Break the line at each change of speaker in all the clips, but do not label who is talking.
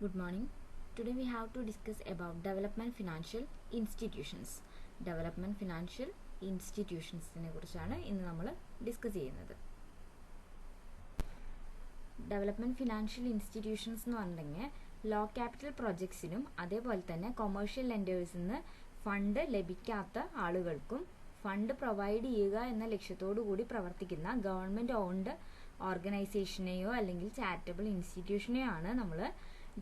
Good morning. Today we have to discuss about development financial institutions. Development financial institutions നെ കുറിച്ചാണ് ഇന്ന് നമ്മൾ discuss ചെയ്യുന്നത്. ഡെവലപ്മെന്റ് ഫിനാൻഷ്യൽ ഇൻസ്റ്റിറ്റ്യൂഷൻസ് എന്ന് പറഞ്ഞിട്ടുണ്ടെങ്കിൽ ലോ ക്യാപിറ്റൽ പ്രൊജക്ട്സിനും അതേപോലെ തന്നെ കൊമേഴ്ഷ്യൽ ലെൻഡേഴ്സിൽ നിന്ന് ഫണ്ട് ലഭിക്കാത്ത ആളുകൾക്കും ഫണ്ട് പ്രൊവൈഡ് ചെയ്യുക എന്ന ലക്ഷ്യത്തോടു കൂടി പ്രവർത്തിക്കുന്ന ഗവൺമെന്റ് ഓൺഡ് ഓർഗനൈസേഷനെയോ അല്ലെങ്കിൽ ചാരിറ്റബിൾ ഇൻസ്റ്റിറ്റ്യൂഷനെയോ ആണ് നമ്മൾ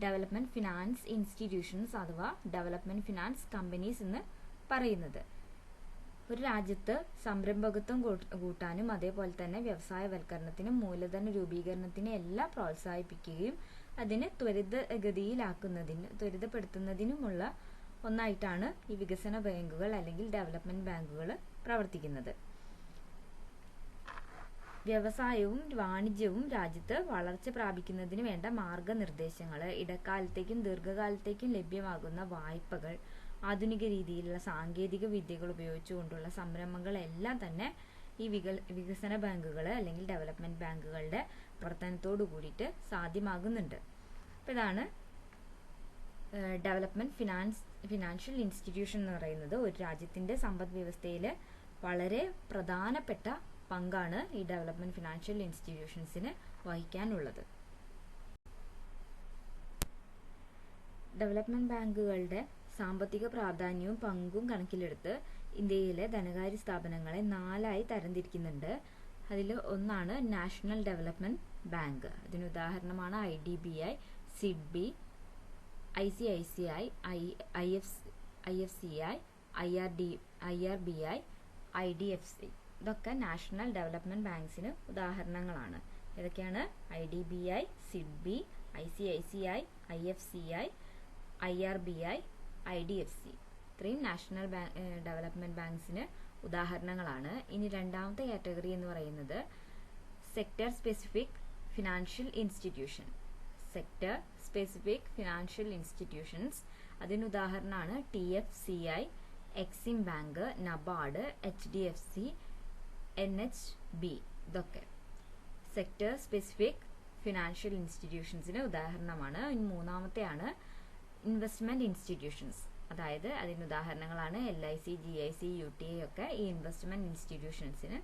ഡെവലപ്മെന്റ് ഫിനാൻസ് ഇൻസ്റ്റിറ്റ്യൂഷൻസ് അഥവാ ഡെവലപ്മെന്റ് ഫിനാൻസ് കമ്പനീസ് എന്ന് പറയുന്നത്. ഒരു രാജ്യത്ത് സംരംഭകത്വം കൂട്ടാനും അതേപോലെ തന്നെ വ്യവസായവൽക്കരണത്തിനും മൂലധന രൂപീകരണത്തിനും എല്ലാം പ്രോത്സാഹിപ്പിക്കുകയും അതിനെ ത്വരിതപ്പെടുത്തുന്നതിനുമുള്ള ഒന്നായിട്ടാണ് ഈ വികസന ബാങ്കുകൾ അല്ലെങ്കിൽ ഡെവലപ്മെന്റ് ബാങ്കുകൾ പ്രവർത്തിക്കുന്നത്. വ്യവസായവും വാണിജ്യവും രാജ്യത്ത് വളർച്ച പ്രാപിക്കുന്നതിന് വേണ്ട മാർഗനിർദ്ദേശങ്ങൾ, ഇടക്കാലത്തേക്കും ദീർഘകാലത്തേക്കും ലഭ്യമാകുന്ന വായ്പകൾ, ആധുനിക രീതിയിലുള്ള സാങ്കേതിക വിദ്യകൾ ഉപയോഗിച്ചുകൊണ്ടുള്ള സംരംഭങ്ങളെല്ലാം തന്നെ ഈ വികസന ബാങ്കുകൾ അല്ലെങ്കിൽ ഡെവലപ്മെന്റ് ബാങ്കുകളുടെ പ്രവർത്തനത്തോടു കൂടിയിട്ട് സാധ്യമാകുന്നുണ്ട്. അപ്പോൾ ഇതാണ് ഡെവലപ്മെന്റ് ഫിനാൻഷ്യൽ ഇൻസ്റ്റിറ്റ്യൂഷൻ എന്ന് പറയുന്നത്. ഒരു രാജ്യത്തിന്റെ സമ്പദ് വ്യവസ്ഥയിൽ വളരെ പ്രധാനപ്പെട്ട പങ്കാണ് ഈ ഡെവലപ്മെന്റ് ഫിനാൻഷ്യൽ ഇൻസ്റ്റിറ്റ്യൂഷൻസിന് വഹിക്കാനുള്ളത്. ഡെവലപ്മെന്റ് ബാങ്കുകളുടെ സാമ്പത്തിക പ്രാധാന്യവും പങ്കും കണക്കിലെടുത്ത് ഇന്ത്യയിലെ ധനകാര്യ സ്ഥാപനങ്ങളെ 4ആയി തരംതിരിക്കുന്നുണ്ട്. അതിൽ ഒന്നാണ് നാഷണൽ ഡെവലപ്മെന്റ് ബാങ്ക്. അതിന് ഉദാഹരണമാണ് IDBI, SIDBI, ICICI, IFCI, IRBI, IDFC. ഇതൊക്കെ നാഷണൽ ഡെവലപ്മെന്റ് ബാങ്ക്സിന് ഉദാഹരണങ്ങളാണ്. ഏതൊക്കെയാണ്? IDBI, SIDBI, ICICI, IFCI, IRBI, IDFC. ഇത്രയും നാഷണൽ ഡെവലപ്മെന്റ് ബാങ്ക്സിന് ഉദാഹരണങ്ങളാണ്. ഇനി രണ്ടാമത്തെ കാറ്റഗറി എന്ന് പറയുന്നത് sector specific financial institution. Sector specific financial institutions അതിന് ഉദാഹരണമാണ് TFCI, Exim bank, NABARD, HDFC, NHB. ഇതൊക്കെ സെക്ടർ സ്പെസിഫിക് ഫിനാൻഷ്യൽ ഇൻസ്റ്റിറ്റ്യൂഷൻസിന് ഉദാഹരണമാണ്. ഇനി മൂന്നാമത്തെയാണ് ഇൻവെസ്റ്റ്മെന്റ് ഇൻസ്റ്റിറ്റ്യൂഷൻസ്. അതായത് അതിന് ഉദാഹരണങ്ങളാണ് LIC, GIC, UTI ഒക്കെ ഈ ഇൻവെസ്റ്റ്മെന്റ് ഇൻസ്റ്റിറ്റ്യൂഷൻസിന്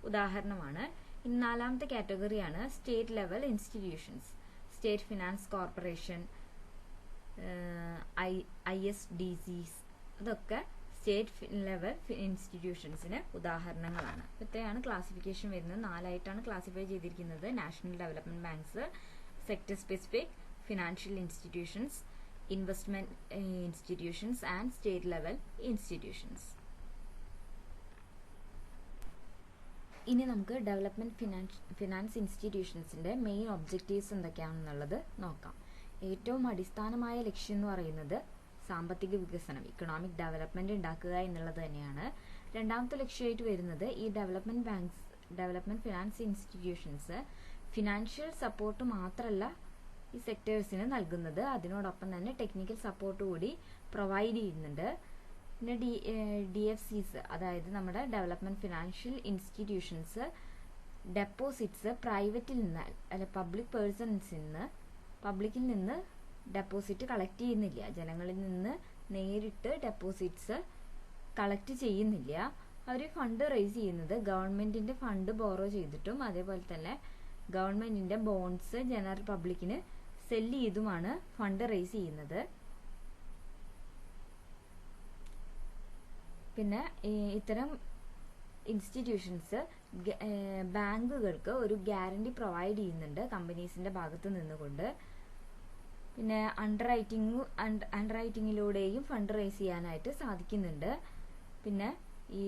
ഉദാഹരണമാണ്. ഇനി നാലാമത്തെ കാറ്റഗറിയാണ് state level institutions. State finance corporation, ISDCs ഇതൊക്കെ സ്റ്റേറ്റ് ലെവൽ ഇൻസ്റ്റിറ്റ്യൂഷൻസിന് ഉദാഹരണങ്ങളാണ്. ഇത്രയാണ് ക്ലാസിഫിക്കേഷൻ വരുന്നത്. 4ആയിട്ടാണ് ക്ലാസിഫൈ ചെയ്തിരിക്കുന്നത്. National development banks, sector specific financial institutions, investment institutions and state level institutions. ഇനി നമുക്ക് ഡെവലപ്മെന്റ് ഫിനാൻസ് ഇൻസ്റ്റിറ്റ്യൂഷൻസിന്റെ മെയിൻ ഒബ്ജക്റ്റീവ്സ് എന്തൊക്കെയാണെന്നുള്ളത് നോക്കാം. ഏറ്റവും അടിസ്ഥാനമായ ലക്ഷ്യം എന്ന് പറയുന്നത് സാമ്പത്തിക വികസനം, ഇക്കണോമിക് ഡെവലപ്മെന്റ് ഉണ്ടാക്കുക എന്നുള്ളത് തന്നെയാണ്. രണ്ടാമത്തെ ലക്ഷ്യമായിട്ട് വരുന്നത് ഈ development finance institutions financial support മാത്രമല്ല ഈ സെക്ടേഴ്സിന് നൽകുന്നത്, അതിനോടൊപ്പം തന്നെ ടെക്നിക്കൽ സപ്പോർട്ട് കൂടി പ്രൊവൈഡ് ചെയ്യുന്നുണ്ട്. പിന്നെ DFCs അതായത് നമ്മുടെ ഡെവലപ്മെന്റ് ഫിനാൻഷ്യൽ ഇൻസ്റ്റിറ്റ്യൂഷൻസ് ഡെപ്പോസിറ്റ്സ് പ്രൈവറ്റിൽ നിന്ന് അല്ല പബ്ലിക്കിൽ നിന്ന് ഡെപ്പോസിറ്റ് കളക്ട് ചെയ്യുന്നില്ല. ജനങ്ങളിൽ നിന്ന് നേരിട്ട് ഡെപ്പോസിറ്റ്സ് കളക്ട് ചെയ്യുന്നില്ല. അവർ ഫണ്ട് റേസ് ചെയ്യുന്നത് ഗവൺമെന്റിന്റെ ഫണ്ട് ബോറോ ചെയ്തിട്ടും അതേപോലെ തന്നെ ഗവൺമെന്റിന്റെ ബോണ്ട്സ് ജനറൽ പബ്ലിക്കിന് സെല്ല് ചെയ്തുമാണ് ഫണ്ട് റേസ് ചെയ്യുന്നത്. പിന്നെ ഇത്തരം ഇൻസ്റ്റിറ്റ്യൂഷൻസ് ബാങ്കുകൾക്ക് ഒരു ഗ്യാരണ്ടി പ്രൊവൈഡ് ചെയ്യുന്നുണ്ട് കമ്പനീസിന്റെ ഭാഗത്ത് നിന്നുകൊണ്ട്. പിന്നെ അണ്ടർറൈറ്റിങ്ങിലൂടെയും ഫണ്ട് റേസ് ചെയ്യാനായിട്ട് സാധിക്കുന്നുണ്ട്. പിന്നെ ഈ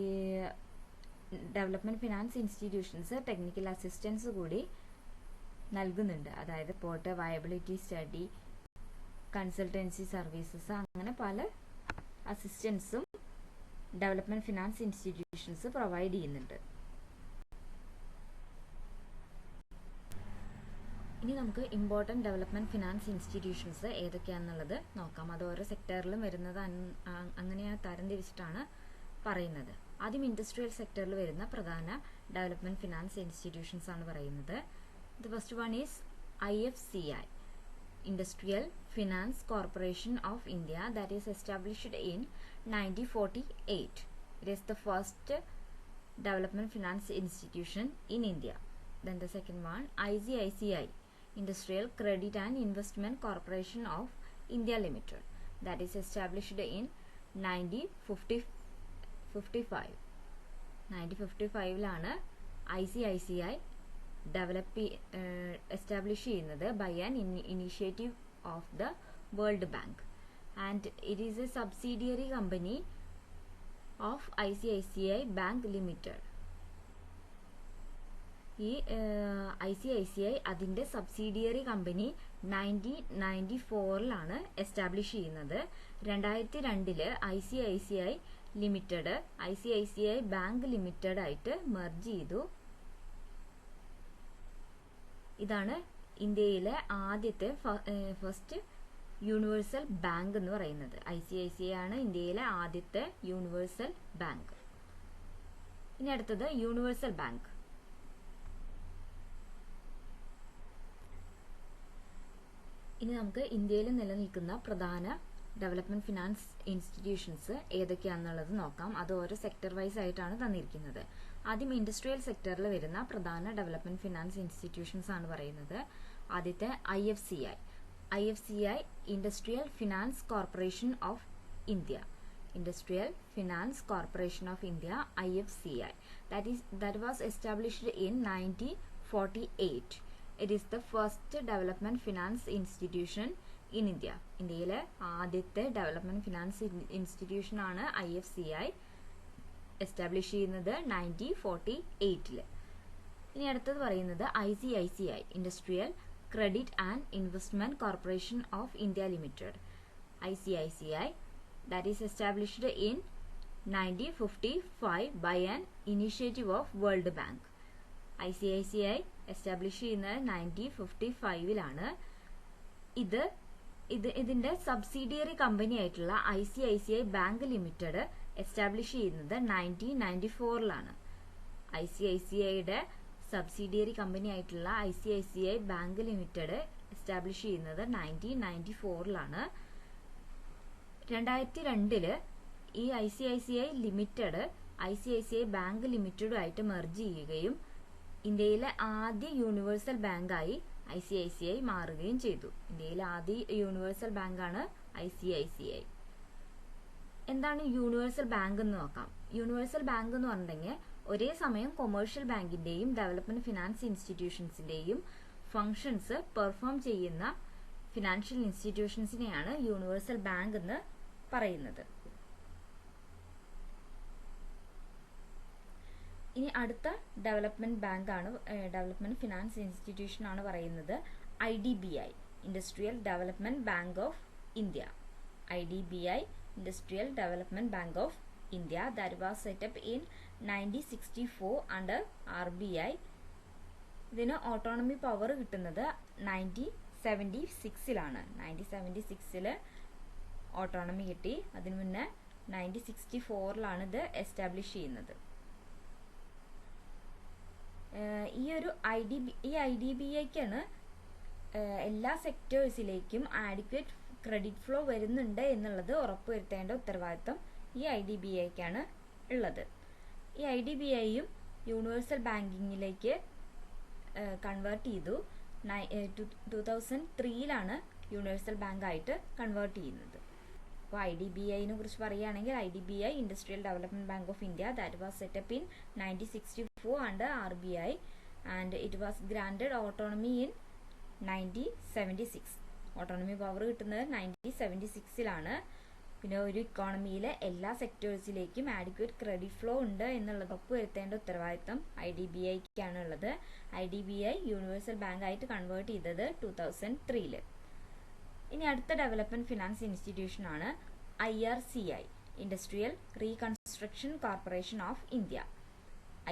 development finance institutions technical assistance കൂടി നൽകുന്നുണ്ട്. അതായത് port viability study, consultancy services, അങ്ങനെ പല അസിസ്റ്റൻസും ഡെവലപ്മെന്റ് ഫിനാൻസ് ഇൻസ്റ്റിറ്റ്യൂഷൻസ് പ്രൊവൈഡ് ചെയ്യുന്നുണ്ട്. ഇനി നമുക്ക് ഇമ്പോർട്ടൻറ്റ് ഡെവലപ്മെന്റ് ഫിനാൻസ് ഇൻസ്റ്റിറ്റ്യൂഷൻസ് ഏതൊക്കെയാണെന്നുള്ളത് നോക്കാം. അത് ഓരോ സെക്ടറിലും വരുന്നത് അങ്ങനെ തരംതിരിച്ചിട്ടാണ് പറയുന്നത്. ആദ്യം ഇൻഡസ്ട്രിയൽ സെക്ടറിൽ വരുന്ന പ്രധാന ഡെവലപ്മെന്റ് ഫിനാൻസ് ഇൻസ്റ്റിറ്റ്യൂഷൻസ് ആണ് പറയുന്നത്. The first one is IFCI. Industrial Finance Corporation of India, that is established in 1948. It is the first development finance institution in India. Then the second one, ICICI, Industrial Credit and Investment Corporation of India Limited, that is established in 1955. 1955 ICICI establish ചെയ്യുന്നത് by an initiative of the world bank, and it is a subsidiary company of ICICI bank limited. ഈ ICICI അതിൻ്റെ subsidiary company 1994 establish ചെയ്യുന്നത്. 2002 ICICI limited ICICI bank limited ആയിട്ട് merge ചെയ്തു. ഇതാണ് ഇന്ത്യയിലെ ആദ്യത്തെ first universal bank എന്ന് പറയുന്നത്. ICICI ആണ് ഇന്ത്യയിലെ ആദ്യത്തെ യൂണിവേഴ്സൽ ബാങ്ക്. ഇനി അടുത്തത് യൂണിവേഴ്സൽ ബാങ്ക്. ഇനി നമുക്ക് ഇന്ത്യയിൽ നിലനിൽക്കുന്ന പ്രധാന ഡെവലപ്മെന്റ് ഫിനാൻസ് ഇൻസ്റ്റിറ്റ്യൂഷൻസ് ഏതൊക്കെയാണെന്നുള്ളത് നോക്കാം. അത് ഓരോ സെക്ടർ വൈസ് ആയിട്ടാണ് തന്നിരിക്കുന്നത്. ആദ്യം ഇൻഡസ്ട്രിയൽ സെക്ടറിൽ വരുന്ന പ്രധാന ഡെവലപ്മെന്റ് ഫിനാൻസ് ഇൻസ്റ്റിറ്റ്യൂഷൻസ് ആണ് പറയുന്നത്. ആദ്യത്തെ IFCI industrial finance corporation of India. Industrial Finance Corporation of India, IFCI, that was established in 1948. It is the first development finance institution in India. ഇന്ത്യയിലെ ആദ്യത്തെ ഡെവലപ്മെന്റ് ഫിനാൻസ് ഇൻസ്റ്റിറ്റ്യൂഷൻ ആണ് IFCI establish ചെയ്യുന്നത് 1948. ഇനി അടുത്തത് പറയുന്നത് ICICI industrial credit and investment corporation of India limited. ICICI that is established in 1955 by an initiative of World Bank. ICICI establish ചെയ്യുന്നത് 1955 ഇതിന്റെ subsidiary company ആയിട്ടുള്ള ICICI ബാങ്ക് ലിമിറ്റഡ് എസ്റ്റാബ്ലിഷ് ചെയ്യുന്നത് 1994. ICICIയുടെ സബ്സിഡിയറി കമ്പനി ആയിട്ടുള്ള ICICI ബാങ്ക് ലിമിറ്റഡ് എസ്റ്റാബ്ലിഷ് ചെയ്യുന്നത് 1994. 2002 ഈ ICICI limited ICICI bank ലിമിറ്റഡുമായിട്ട് merge ചെയ്യുകയും ഇന്ത്യയിലെ ആദ്യ യൂണിവേഴ്സൽ ബാങ്കായി ICICI മാറുകയും ചെയ്തു. ഇന്ത്യയിലെ ആദ്യ യൂണിവേഴ്സൽ ബാങ്കാണ് ICICI. എന്താണ് യൂണിവേഴ്സൽ ബാങ്ക് എന്ന് നോക്കാം. യൂണിവേഴ്സൽ ബാങ്ക് എന്ന് പറഞ്ഞിട്ടുണ്ടെങ്കിൽ ഒരേ സമയം കൊമേഴ്ഷ്യൽ ബാങ്കിന്റെയും ഡെവലപ്മെന്റ് ഫിനാൻസ് ഇൻസ്റ്റിറ്റ്യൂഷൻസിന്റെയും ഫങ്ഷൻസ് പെർഫോം ചെയ്യുന്ന ഫിനാൻഷ്യൽ ഇൻസ്റ്റിറ്റ്യൂഷൻസിനെയാണ് യൂണിവേഴ്സൽ ബാങ്ക് എന്ന് പറയുന്നത്. ഇനി അടുത്ത ഡെവലപ്മെന്റ് ബാങ്ക് ആണ്, ഡെവലപ്മെന്റ് ഫിനാൻസ് ഇൻസ്റ്റിറ്റ്യൂഷൻ ആണ് പറയുന്നത് IDBI industrial development bank of India. IDBI industrial development bank of India, that was set up in 1964 under RBI. ഇതിന് ഓട്ടോണമി പവർ കിട്ടുന്നത് 1976 1976 ഓട്ടോണമി കിട്ടി. അതിനു മുന്നേ 1964 ഇത് എസ്റ്റാബ്ലിഷ് ചെയ്യുന്നത്. ഈ IDBIക്കാണ് എല്ലാ സെക്ടേഴ്സിലേക്കും ആഡിക്വേറ്റ് ക്രെഡിറ്റ് ഫ്ലോ വരുന്നുണ്ട് എന്നുള്ളത് ഉറപ്പുവരുത്തേണ്ട ഉത്തരവാദിത്തം ഈ IDBIക്കാണ് ഉള്ളത്. ഈ IDBIയും യൂണിവേഴ്സൽ ബാങ്കിങ്ങിലേക്ക് കൺവേർട്ട് ചെയ്തു. 2003 യൂണിവേഴ്സൽ ബാങ്ക് ആയിട്ട് കൺവേർട്ട് ചെയ്യുന്നത്. അപ്പോൾ IDBIനെ കുറിച്ച് പറയുകയാണെങ്കിൽ IDBI industrial development bank of India, that was set up in 1964 under RBI and it was granted autonomy in 1976. Autonomy power കിട്ടുന്നത് 1976. പിന്നെ ഒരു ഇക്കോണമിയിലെ എല്ലാ സെക്ടേഴ്സിലേക്കും ആഡിക്വേറ്റ് ക്രെഡിറ്റ് ഫ്ലോ ഉണ്ട് എന്നുള്ളത് ഉറപ്പുവരുത്തേണ്ട ഉത്തരവാദിത്തം IDBIക്കാണ് ഉള്ളത്. IDBI യൂണിവേഴ്സൽ ബാങ്ക് ആയിട്ട് കൺവേർട്ട് ചെയ്തത് 2003. ഇനി അടുത്ത ഡെവലപ്മെന്റ് ഫിനാൻസ് ഇൻസ്റ്റിറ്റ്യൂഷൻ ആണ് IRCI industrial reconstruction corporation of India.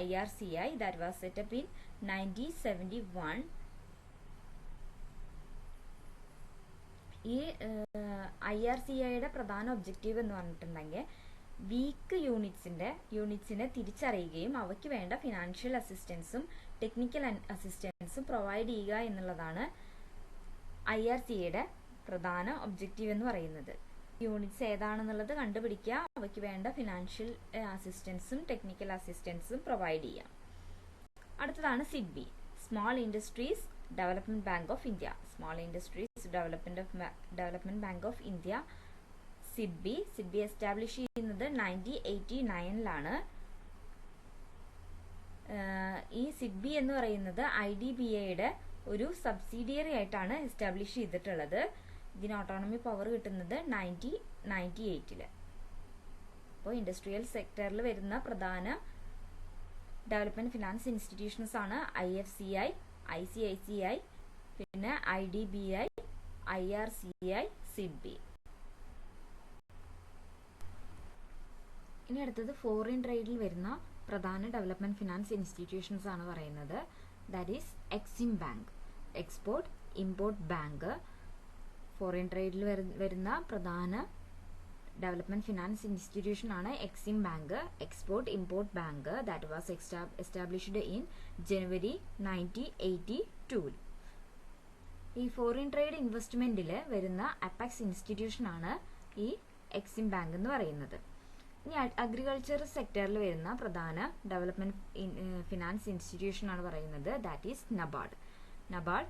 IRCI that was set up in 1971. ഈ IRCIയുടെ പ്രധാന ഒബ്ജക്റ്റീവ് എന്ന് പറഞ്ഞിട്ടുണ്ടെങ്കിൽ വീക്ക് യൂണിറ്റ്സിനെ തിരിച്ചറിയുകയും അവയ്ക്ക് വേണ്ട ഫിനാൻഷ്യൽ അസിസ്റ്റൻസും ടെക്നിക്കൽ അസിസ്റ്റൻസും പ്രൊവൈഡ് ചെയ്യുക എന്നുള്ളതാണ് IRCAയുടെ പ്രധാന ഒബ്ജക്റ്റീവ് എന്ന് പറയുന്നത്. യൂണിറ്റ്സ് ഏതാണെന്നുള്ളത് കണ്ടുപിടിക്കുക, അവയ്ക്ക് വേണ്ട ഫിനാൻഷ്യൽ അസിസ്റ്റൻസും ടെക്നിക്കൽ അസിസ്റ്റൻസും പ്രൊവൈഡ് ചെയ്യാം. അടുത്തതാണ് SIDBI, small industries development bank of India. Small industries development bank of India, SIDBI establish ചെയ്യുന്നത് 1989 ഈ സിഡ്ബി എന്ന് പറയുന്നത് IDBIയുടെ ഒരു സബ്സിഡിയറി ആയിട്ടാണ് എസ്റ്റാബ്ലിഷ് ചെയ്തിട്ടുള്ളത്. ഇതിന് ഓട്ടോണമി പവർ കിട്ടുന്നത് 1998. അപ്പോൾ ഇൻഡസ്ട്രിയൽ സെക്ടറിൽ വരുന്ന പ്രധാന ഡെവലപ്മെന്റ് ഫിനാൻസ് ഇൻസ്റ്റിറ്റ്യൂഷൻസ് ആണ് IFCI, ICICI, പിന്നെ IDBI, IRCI, സിഡ്ബി. ഇനി അടുത്തത് ഫോറിൻ ട്രേഡിൽ വരുന്ന പ്രധാന ഡെവലപ്മെന്റ് ഫിനാൻസ് ഇൻസ്റ്റിറ്റ്യൂഷൻസ് ആണ് പറയുന്നത്. That is EXIM bank, export import bank. Foreign ട്രേഡിൽ വരുന്ന പ്രധാന ഡെവലപ്മെന്റ് ഫിനാൻസ് ഇൻസ്റ്റിറ്റ്യൂഷൻ ആണ് EXIM bank, export import bank. That was established in January 1982. ഈ ഫോറിൻ ട്രേഡ് ഇൻവെസ്റ്റ്മെന്റിൽ വരുന്ന അപ്പെക്സ് ഇൻസ്റ്റിറ്റ്യൂഷൻ ആണ് ഈ എക്സിം ബാങ്ക് എന്ന് പറയുന്നത്. ഇനി അഗ്രികൾച്ചർ സെക്ടറിൽ വരുന്ന പ്രധാന ഡെവലപ്മെന്റ് ഫിനാൻസ് ഇൻസ്റ്റിറ്റ്യൂഷൻ ആണ് പറയുന്നത്. That is NABARD.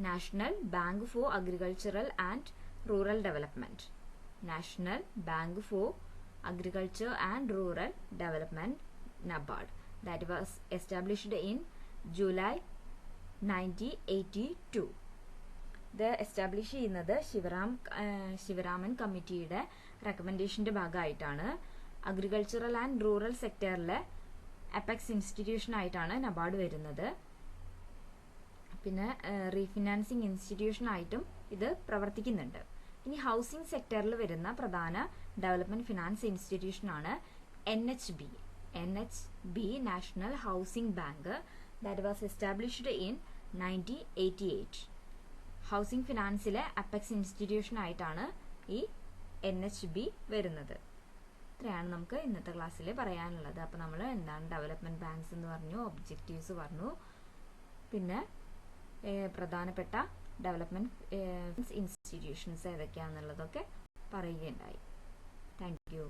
National bank for agricultural and rural development. National bank for agriculture and rural development, NABARD. That was established in July 1982. ഇത് എസ്റ്റാബ്ലിഷ് ചെയ്യുന്നത് ശിവരാമൻ കമ്മിറ്റിയുടെ റെക്കമെൻഡേഷന്റെ ഭാഗമായിട്ടാണ്. അഗ്രികൾച്ചറൽ ആൻഡ് റൂറൽ സെക്ടറിലെ അപ്പെക്സ് ഇൻസ്റ്റിറ്റ്യൂഷൻ ആയിട്ടാണ് നബാർഡ് വരുന്നത്. പിന്നെ റീഫിനാൻസിങ് ഇൻസ്റ്റിറ്റ്യൂഷൻ ആയിട്ടും ഇത് പ്രവർത്തിക്കുന്നുണ്ട്. ഇനി ഹൗസിംഗ് സെക്ടറിൽ വരുന്ന പ്രധാന ഡെവലപ്മെന്റ് ഫിനാൻസ് ഇൻസ്റ്റിറ്റ്യൂഷൻ ആണ് NHB, national housing bank. That was established in 1988. Housing ഫിനാൻസിലെ അപ്പെക്സ് ഇൻസ്റ്റിറ്റ്യൂഷൻ ആയിട്ടാണ് ഈ NHB വരുന്നത്. ഇത്രയാണ് നമുക്ക് ഇന്നത്തെ ക്ലാസ്സിൽ പറയാനുള്ളത്. അപ്പോൾ നമ്മൾ എന്താണ് ഡെവലപ്മെന്റ് ബാങ്ക്സ് എന്ന് പറഞ്ഞു, ഒബ്ജക്റ്റീവ്സ് പറഞ്ഞു, പിന്നെ പ്രധാനപ്പെട്ട ഡെവലപ്മെന്റ് ഇൻസ്റ്റിറ്റ്യൂഷൻസ് ഏതൊക്കെയാണെന്നുള്ളതൊക്കെ പറയുകയുണ്ടായി. Thank you.